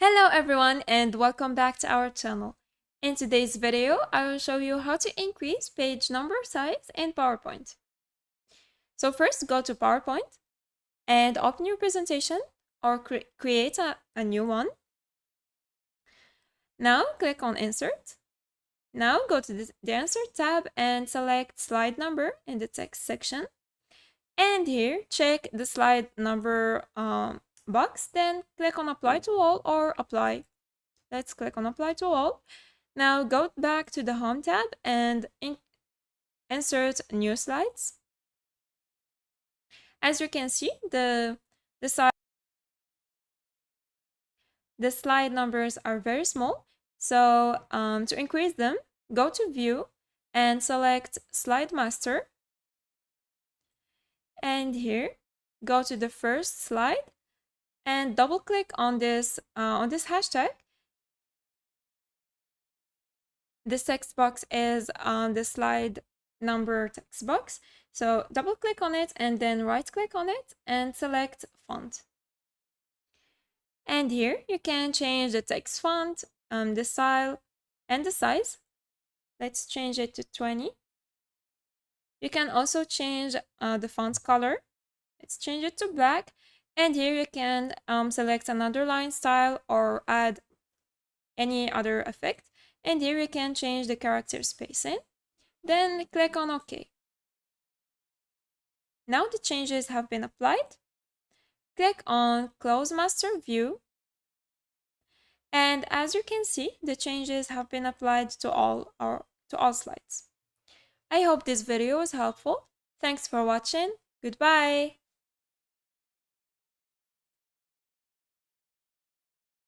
Hello everyone and welcome back to our channel. In today's video, I will show you how to increase page number size in PowerPoint. So first go to PowerPoint and open your presentation or create a new one. Now click on Insert. Now go to the Insert tab and select slide number in the text section. And here check the slide number box, then click on Apply to All or Apply. Let's click on Apply to All. Now go back to the Home tab and insert New Slides. As you can see, the slide numbers are very small. So to increase them, go to View and select Slide Master. And here, go to the first slide and double click on this hashtag. This text box is on the slide number text box. So double click on it and then right click on it and select font. And here you can change the text font, the style, and the size. Let's change it to 20. You can also change the font color. Let's change it to black. And here you can select an underline style or add any other effect. And here you can change the character spacing. Then click on OK. Now the changes have been applied. Click on Close Master View. And as you can see, the changes have been applied to all slides. I hope this video was helpful. Thanks for watching. Goodbye.